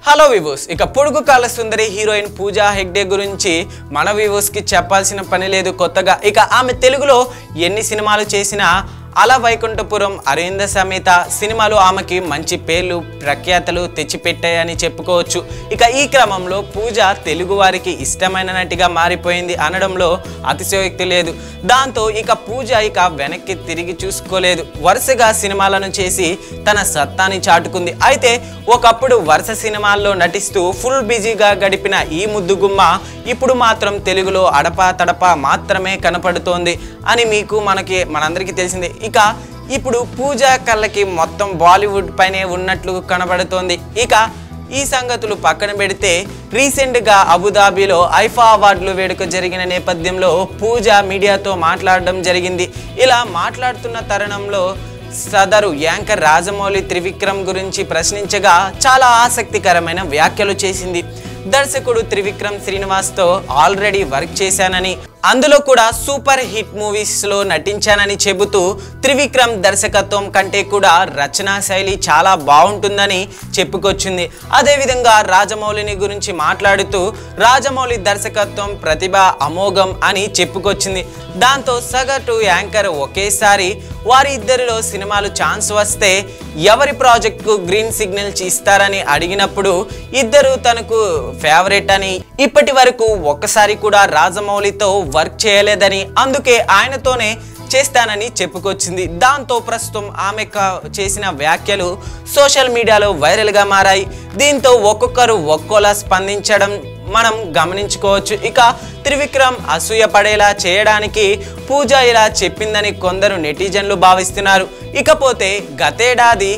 hello వివోస్ ఇక పొడుగు కాల సుందరి హీరోయిన్ పూజా హెగ్డే గురించి మన వివోస్ కి చెప్పాల్సిన పని లేదు కొత్తగా ఇక ఆమె తెలుగులో ఎన్ని సినిమాలు చేసినా అలా వైకుంఠపురం అరవింద సమేత సినిమాలు ఆమెకి మంచి పేర్లు ప్రఖ్యాతలు తెచ్చిపెట్టాయని చెప్పుకోవచ్చు ఇక ఈ క్రమంలో పూజ తెలుగు వారికి ఇష్టమైన నటిగా మారిపోయింది అనడంలో అతిశయోక్తి లేదు దాంతో ఇక పూజ ఇక వెనక్కి తిరిగి చూసుకోలేదు వరుసగా సినిమాలను చేసి తన సత్తాని చాటుకుంది అయితే ఒకప్పుడు వరుస సినిమాల్లో నటిస్తూ ఫుల్ బిజీగా గడిపిన ఈ ముద్దుగుమ్మ ఇప్పుడు మాత్రం తెలుగులో అడపా తడపా మాత్రమే కనపడుతోంది అని మీకు మనందరికీ తెలిసిందే ఇక ఇప్పుడు పూజ కళ్ళకి మొత్తం బాలీవుడ్ పైనే ఉన్నట్లు కనబడుతోంది ఇక ఈ సంగతులు పక్కన పెడితే రీసెంట్గా అబుదాబిలో ఐఫా అవార్డులు వేడుక జరిగిన నేపథ్యంలో పూజ మీడియాతో మాట్లాడడం జరిగింది ఇలా మాట్లాడుతున్న తరుణంలో సదరు యాంకర్ రాజమౌళి త్రివిక్రమ్ గురించి ప్రశ్నించగా చాలా ఆసక్తికరమైన వ్యాఖ్యలు చేసింది దర్శకుడు త్రివిక్రమ్ శ్రీనివాస్తో ఆల్రెడీ వర్క్ చేశానని అందులో కూడా సూపర్ హిట్ మూవీస్లో నటించానని చెబుతూ త్రివిక్రమ్ దర్శకత్వం కంటే కూడా రచనా శైలి చాలా బాగుంటుందని చెప్పుకొచ్చింది అదేవిధంగా రాజమౌళిని గురించి మాట్లాడుతూ రాజమౌళి దర్శకత్వం ప్రతిభ అమోఘం అని చెప్పుకొచ్చింది దాంతో సగటు యాంకర్ ఒకేసారి వారిద్దరిలో సినిమాలు ఛాన్స్ వస్తే ఎవరి ప్రాజెక్టుకు గ్రీన్ సిగ్నల్స్ ఇస్తారని అడిగినప్పుడు ఇద్దరు తనకు ఫేవరెట్ అని ఇప్పటి వరకు ఒక్కసారి కూడా రాజమౌళితో వర్క్ చేయలేదని అందుకే ఆయనతోనే చేస్తానని చెప్పుకొచ్చింది దాంతో ప్రస్తుతం ఆమె చేసిన వ్యాఖ్యలు సోషల్ మీడియాలో వైరల్గా మారాయి దీంతో ఒక్కొక్కరు ఒక్కోలా స్పందించడం మనం గమనించుకోవచ్చు ఇక త్రివిక్రమ్ అసూయ పడేలా చేయడానికి పూజ ఇలా చెప్పిందని కొందరు నెటిజన్లు భావిస్తున్నారు ఇకపోతే గతేడాది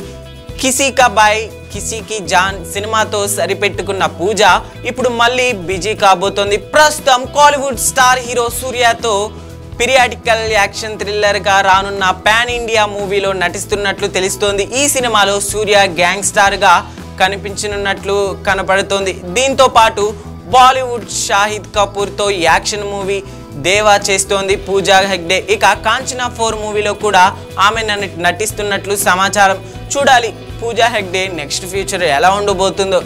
కిసీ కా బాయ్ కిసీకి జాన్ సినిమాతో సరిపెట్టుకున్న పూజ ఇప్పుడు మళ్ళీ బిజీ కాబోతోంది ప్రస్తుతం కాలీవుడ్ స్టార్ హీరో సూర్యతో పీరియాడికల్ యాక్షన్ థ్రిల్లర్గా రానున్న పాన్ ఇండియా మూవీలో నటిస్తున్నట్లు తెలుస్తోంది ఈ సినిమాలో సూర్య గ్యాంగ్ స్టార్గా కనిపించనున్నట్లు కనపడుతోంది దీంతో పాటు బాలీవుడ్ షాహిద్ కపూర్తో యాక్షన్ మూవీ దేవా చేస్తోంది పూజా హెగ్డే ఇక కాంచనా 4 మూవీలో కూడా ఆమె నటిస్తున్నట్లు సమాచారం చూడాలి పూజా హెగ్డే నెక్స్ట్ ఫ్యూచర్ ఎలా ఉండబోతుందో